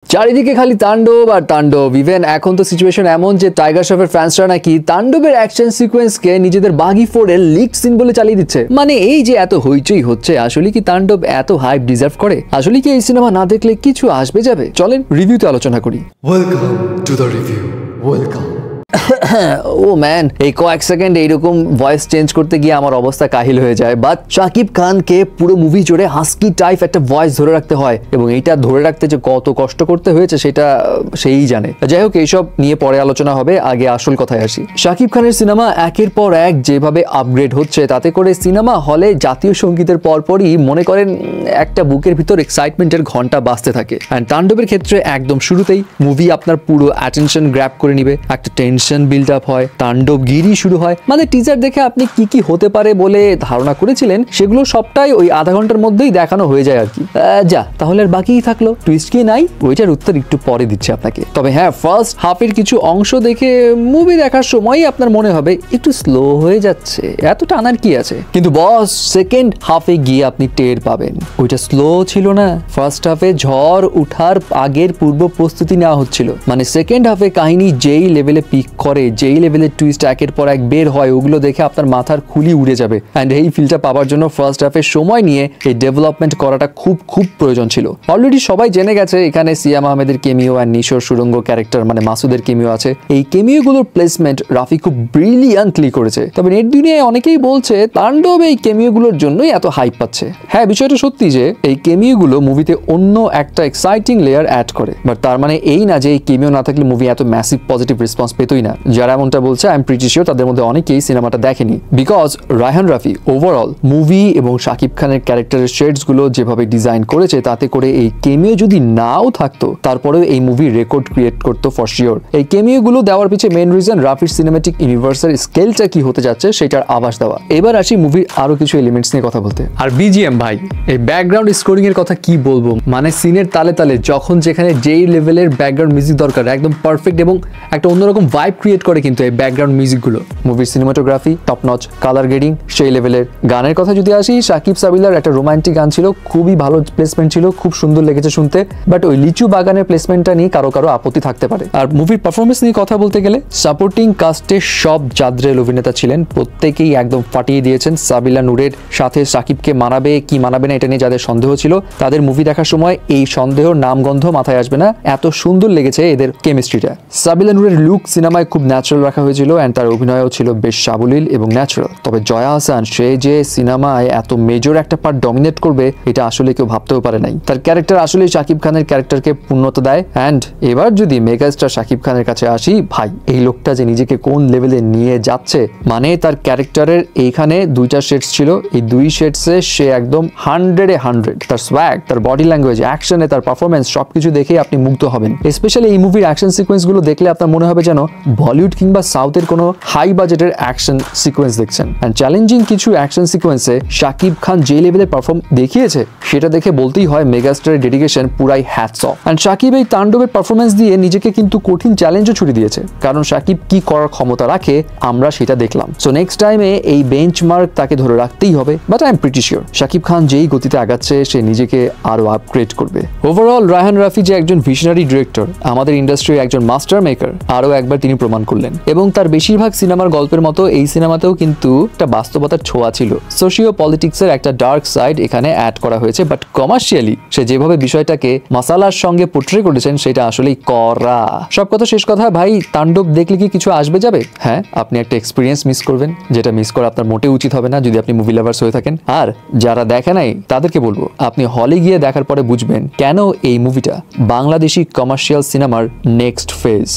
চারিদিকে খালি তাণ্ডব আর তাণ্ডব। ইভেন এখন তো সিচুয়েশন এমন যে টাইগার শ্রফের ফ্যান্সরা নাকি তাণ্ডবের অ্যাকশন সিকোয়েন্সকে নিজেদের বাগি 4 এর লিক সিন বলে চালিয়ে দিচ্ছে। মানে এই যে এত হইচই হচ্ছে, আসলে কি তাণ্ডব এত হাইপ ডিজার্ভ করে? আসলে কি এই সিনেমা না দেখলে কিছু আসবে যাবে? চলেন রিভিউতে আলোচনা করি। Welcome to the review. Welcome. Oh man, এই কয়েক সেকেন্ড এইরকম ভয়েস চেঞ্জ করতে গিয়ে আমার অবস্থা কাহিল হয়ে যায়। বাট শাকিব খানকে পুরো মুভি জুড়ে হাস্কি টাইপ একটা ভয়েস ধরে রাখতে হয়, এবং এইটা ধরে রাখতে যে কত কষ্ট করতে হয়েছে সেটা সেই জানে। যাই হোক, এইসব নিয়ে পরে আলোচনা হবে, আগে আসল কথায় আসি। শাকিব খানের সিনেমা একের পর এক যেভাবে আপগ্রেড হচ্ছে, তাতে করে সিনেমা হলে জাতীয় সঙ্গীতের পরপরই মনে করেন একটা বুকের ভিতর এক্সাইটমেন্টের ঘন্টা বাজতে থাকে। অ্যান্ড তাণ্ডবের ক্ষেত্রে একদম শুরুতেই মুভি আপনার পুরো অ্যাটেনশন গ্র্যাব করে নিবে, একটা টেনশন বিল্ড আপ হয়, তাণ্ডবগিরি শুরু হয়। মানে টিজার দেখে আপনি কি কি হতে পারে বলে ধারণা করেছিলেন সেগুলো সবটাই ওই আধা ঘন্টার মধ্যেই দেখানো হয়ে যায় আর কি। যা, তাহলে আর বাকিই থাকলো টুইস্ট কি নাই, ওইটার উত্তর একটু পরে দিচ্ছে আপনাকে। তবে হ্যাঁ, ফার্স্ট হাফের কিছু অংশ দেখে মুভি দেখার সময় আপনার মনে হবে একটু স্লো হয়ে যাচ্ছে, এত টানার কি আছে। কিন্তু বস, সেকেন্ড হাফে গিয়ে আপনি টের পাবেন ওইটা স্লো ছিল না। ফার্স্ট হাফে ঝড় উঠার আগের পূর্ব প্রস্তুতি নেওয়া হচ্ছিল। মানে সেকেন্ড হাফে কাহিনী যেই লেভেলে পিক করে, যেই লেভেলের টুইস্ট একের পর এক বের হয়, ওগুলো দেখে আপনার মাথার খুলি উড়ে যাবে। অ্যান্ড এই ফিলটা পাওয়ার জন্য ফার্স্ট হাফে সময় নিয়ে এই ডেভেলপমেন্ট করাটা খুব প্রয়োজন ছিল। অলরেডি সবাই জেনে গেছে এখানে সিয়াম আহমেদের কেমিও অ্যান্ড নিশোর সুরঙ্গ ক্যারেক্টার মানে মাসুদের কেমিও আছে। এই কেমিওগুলোর প্লেসমেন্ট রাফি খুব ব্রিলিয়ান্টলি করেছে। তবে নেট দুনিয়ায় অনেকেই বলছে তাণ্ডব এই কেমিওগুলোর জন্যই এত হাইপ পাচ্ছে। হ্যাঁ, বিষয়টা সত্যি যে এই কেমিওগুলো মুভিতে অন্য একটা এক্সাইটিং লেয়ার অ্যাড করে, বাট তার মানে এই না যে এই কেমিও না থাকলে মুভি এত ম্যাসিভ পজিটিভ রেসপন্স পেতই না। যারা এমনটা বলছে আই এম প্রিটি শিওর তাদের মধ্যে অনেকেই সিনেমাটা দেখেনি। Because Raihan Rafi overall movie এবং শাকিব খানের ক্যারেক্টারের শেডস গুলো যেভাবে ডিজাইন করেছে, তাতে করে এই কেমিও যদি নাও থাকতো তারপরেও এই মুভি রেকর্ড ক্রিয়েট করতো ফর শিওর। এই কেমিও গুলো দেওয়ার পিছনে মেইন রিজন রাফির সিনেম্যাটিক ইউনিভার্সের স্কেলটা কি হতে যাচ্ছে সেটার আভাস দেওয়া। এবার আসি মুভির আরো কিছু এলিমেন্টস নিয়ে কথা বলতে। আর বিজিএম ভাই, এই ব্যাকগ্রাউন্ড স্কোরিং এর কথা কি বলবো, মানে সিনের তালে তালে যখন যেখানে যেই লেভেলের ব্যাকগ্রাউন্ড মিউজিক দরকার একদম পারফেক্ট এবং একটা অন্যরকম ভাইব ক্রিয়েট করে কিন্তু এই ব্যাকগ্রাউন্ড মিউজিকগুলো। মুভির cinematography top notch, colour grading সেই লেভেলের। গানের কথা যদি আসি, সাকিব সাবিলার একটা রোমান্টিক গান ছিল, খুবই ভালো প্লেসমেন্ট ছিল, খুব সুন্দর লেগেছে শুনতে। বাট ওই লিচু বাগানের প্লেসমেন্টটা নিয়ে কারো আপত্তি থাকতে পারে। আর মুভির পারফরমেন্স নিয়ে কথা বলতে গেলে সাপোর্টিং কাস্টে সব জাদ্রেল অভিনেতা ছিলেন, প্রত্যেকেই একদম ফাটিয়ে দিয়েছেন। সাবিলা নূরের সাথে সাকিবকে মানাবে কি মানাবে না এটা নিয়ে যাদের সন্দেহ ছিল, তাদের মুভি দেখার সময় এই সন্দেহর নামগন্ধ মাথায় আসবে না, এত সুন্দর লেগেছে এদের কেমিস্ট্রিটা। সাবিলা নূরের লুক সিনেমায় খুব ন্যাচারাল রাখা হয়েছিল, অ্যান্ড তার অভিনয়ও ছিল বেশ সাবলীল এবং ন্যাচারাল। তবে জয়া আহসান, সে যে সিনেমায় এত মেজর একটা পার্ট ডমিনেট করবে এটা আসলে কেউ ভাবতেও পারে নাই। তার ক্যারেক্টার আসলে শাকিব খানের ক্যারেক্টারকে পূর্ণতা দেয়। অ্যান্ড এবার যদি মেগাস্টার শাকিব খানের কাছে আসি, ভাই এই লোকটা যে নিজেকে কোন লেভেলে নিয়ে যাচ্ছে, মানে তার ক্যারেক্টারের এইখানে দুইটা শেডস ছিল, এই দুই শেডসে সে একদম 100-এ 100। তার সোয়াগ, তার বডি ল্যাঙ্গুয়েজ, অ্যাকশনে তার পারফরমেন্স সবকিছু দেখে আপনি মুগ্ধ হবেন। স্পেশালি এই মুভির অ্যাকশন সিকোয়েন্স গুলো দেখলে আপনার মনে হবে যেন বলিউড কিংবা সাউথের কোনো হাই বাজেটের অ্যাকশন সিকোয়েন্স দেখছেন। অ্যান্ড চ্যালেঞ্জিং কিছু অ্যাকশন সিকোয়েন্সে শাকিব খান যে লেভেলে পারফর্ম দেখিয়েছে সেটা দেখে বলতেই হয় মেগাস্টারের ডেডিকেশন পুরাই হ্যাটস অফ। অ্যান্ড শাকিব এই তাণ্ডবের পারফরমেন্স দিয়ে নিজেকে কিন্তু কঠিন চ্যালেঞ্জও ছুড়ে দিয়েছে, কারণ শাকিব কি করার ক্ষমতা রাখে আমরা সেটা দেখলাম। সো নেক্সট টাইমে এই বেঞ্চমার্ক তাকে ধরে রাখতেই হবে। But I am pretty sure Shakib Khan যেই গতিতে আগাচ্ছে সে নিজেকে আরো আপগ্রেড করবে। ওভারঅল রায়হান রাফি যে একজন ভিশনারি ডিরেক্টর, আমাদের ইন্ডাস্ট্রির একজন মাস্টার মেকার, আরো একবার তিনি প্রমাণ করলেন। এবং তার বেশিরভাগ সিনেমার গল্পের মতো এই সিনেমাতেও কিন্তু একটা বাস্তবতার ছোঁয়া ছিল। সোশিও পলিটিক্সের একটা ডার্ক সাইড এখানে অ্যাড করা হয়েছে, বাট কমার্শিয়ালি সে যেভাবে বিষয়টাকে মশালার সঙ্গে পোর্ট্রে করেছেন সেটা আসলেই করা। সব কথা শেষ কথা ভাই, তাণ্ডব দেখলে কি কিছু আসবে যাবে? হ্যাঁ, আপনি একটা এক্সপিরিয়েন্স মিস করবেন, যেটা মিস করা আপনার মোটেও উচিত হবে না যদি আপনি মুভি লাভার্স হয়ে থাকেন। আর যারা দেখে নাই তাদেরকে বলবো, আপনি হলে গিয়ে দেখার পরে বুঝবেন কেন এই মুভিটা বাংলাদেশি কমার্শিয়াল সিনেমার নেক্সট ফেজ।